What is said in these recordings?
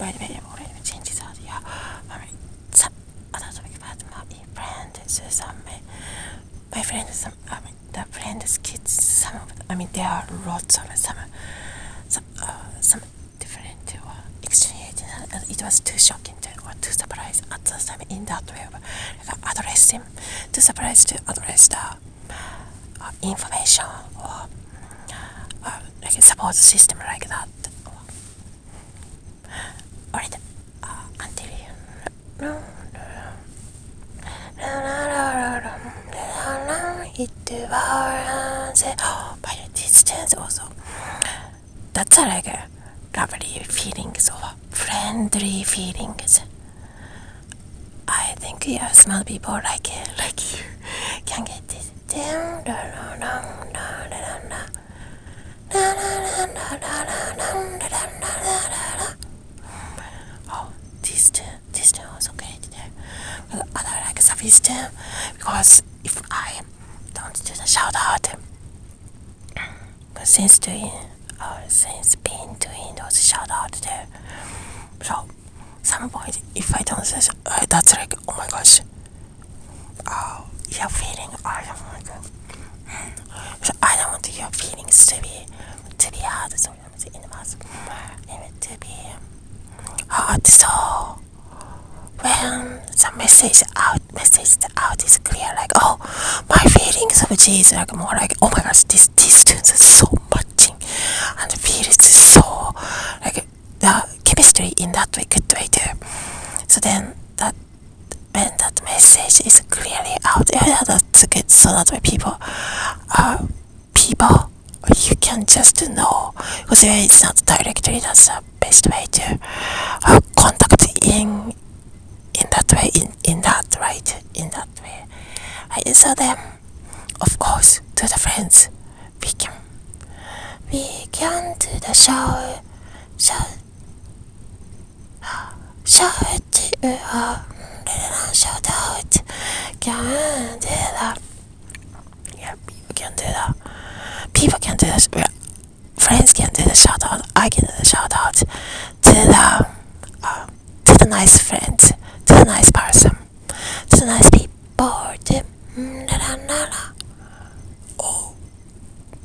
by the way, I already changed that. Yeah, I mean, some other topic about my friends. My friends, the friends' kids. Some of them, there are lots of some different exchange. It was too shocking or too surprised at the time in that way of addressing, too surprised to address the information or like a support system like that. Alright, until it was by the distance also. That's like a lovely feelings or friendly feelings. I think small people like you can get it. Oh, this tune also great. But I like Safi's tune because if I don't do the shout out, since being doing those shout out there, so some point if I don't say that's like oh my gosh, you're feeling I don't want to. So I don't want your feelings to be hard. So in the mouth, to be hard. So when the message out is clear, like oh my feelings of cheese, like more like oh my gosh, these tunes are so matching and feels so like the chemistry in that way, good way too. So then that when that message is clearly out, that's good. So that way people you can just know because it's not directly. That's the best way to contact in that way, in that way. Right? So then, of course, to the friends, we can do the shout out. Can do that. Yeah, people can do that. People can do this. Friends can do the shout out. I can do the shout out to the nice friends, to the nice person, to the nice people. Oh,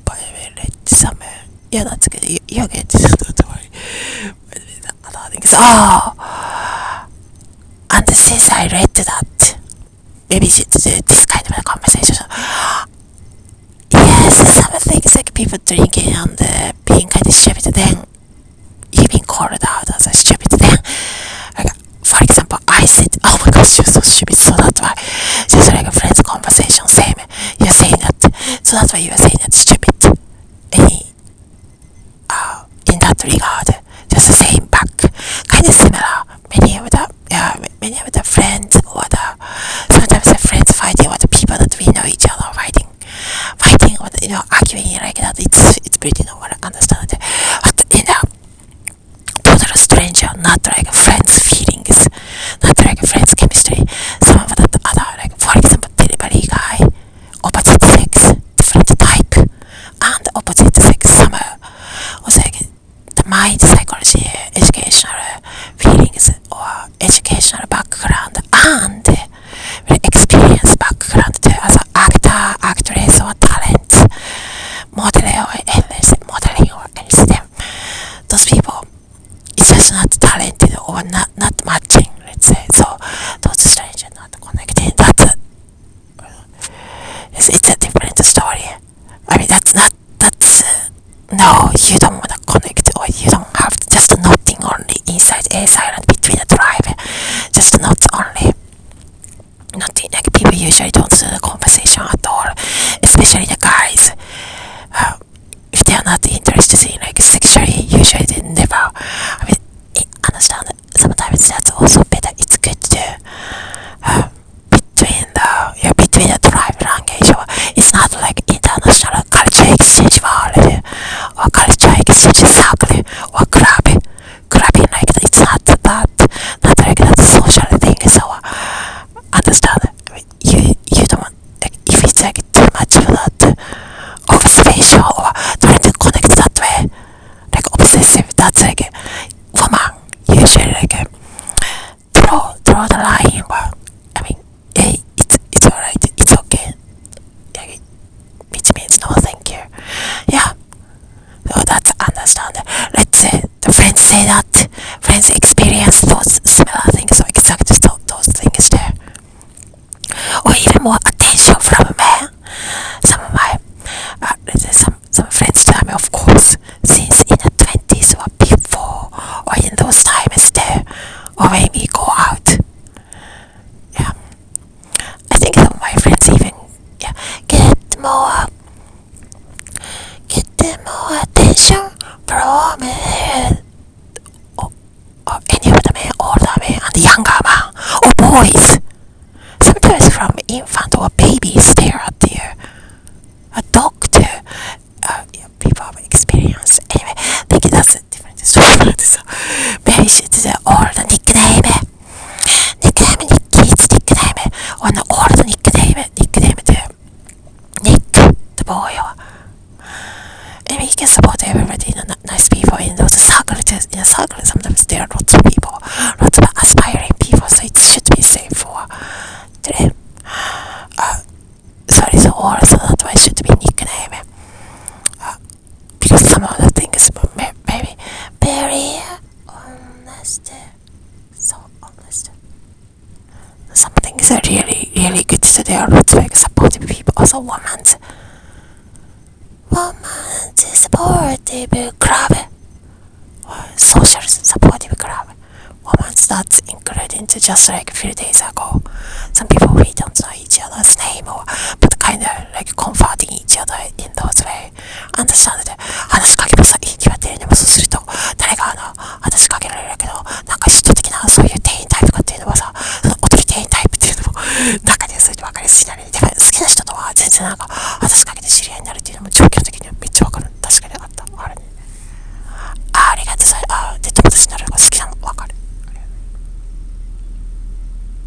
by the way, let's summer. Yeah, that's good. You're good. Don't worry. By the way, the other thing is and since I read that, maybe to do this kind of a conversation. Yes, some things like people drinking and being kind of stupid, then you've been called out as a stupid. Then, like, for example, I said, "Oh my gosh, you're so stupid." So that's why, just like a friend's conversation, same. You're saying that, so that's why you're saying that stupid. In that regard, just saying back, kind of similar. Many of the friends or sometimes the friends fighting or the people that we know each other fighting or arguing like that. It's pretty normal, understand. But total stranger, not like friends feelings, not like friends chemistry. Some of the other, like for example, delivery guy, opposite sex, different type, and opposite sex. Some was like the mind psychology, educational feelings or educational background and experience background too, as an actor, actress or talent, modeling or anything. Those people, it's just not talented or not matching, let's say. So those strangers not connecting. It's a different story. I mean, no, you don't want to connect or you don't have to just nothing only inside a silent between the tribe. Just not only nothing, like people usually don't do the conversation at all, especially the guys. If they are not interested in like sexually, usually they never. I mean, understand. Sometimes that's also better. It's good to between the tribe language. Or it's not like international culture exchange world or culture exchange circle or clubbing like that. It's not that like draw the line, but I mean, it's alright, it's okay, which means no thank you. Yeah, so that's understand. Let's say the friends say that friends experience those similar things, or exactly those things there, or even more attention from men. Some of my let's say some friends tell me, of course, since in the 20s or before, or in those times there, or maybe go out. Yeah, I think some of my friends even get more attention from or any of the men, older men and younger men, or boys. Sometimes from infant or babies there at the a doctor. People have experience. Anyway, I think that's a different story. So maybe it's an old nickname. Kids nickname, or an old nickname the Nick, the boy. Anyway, he can support everybody, nice people in those circles. In a circle, sometimes there are lots of people, lots of aspiring people, so it should be safe for them. Sorry, so also that why should be nickname. Because some of the things maybe very honest, so honest. Some things are really, really good. So there are lots of like supportive people. Also, women's supportive club, or social supportive club. Women's that's including to just like a few days ago. Some people we don't know each other's name, or but kind of like comforting each other in those way. Understand that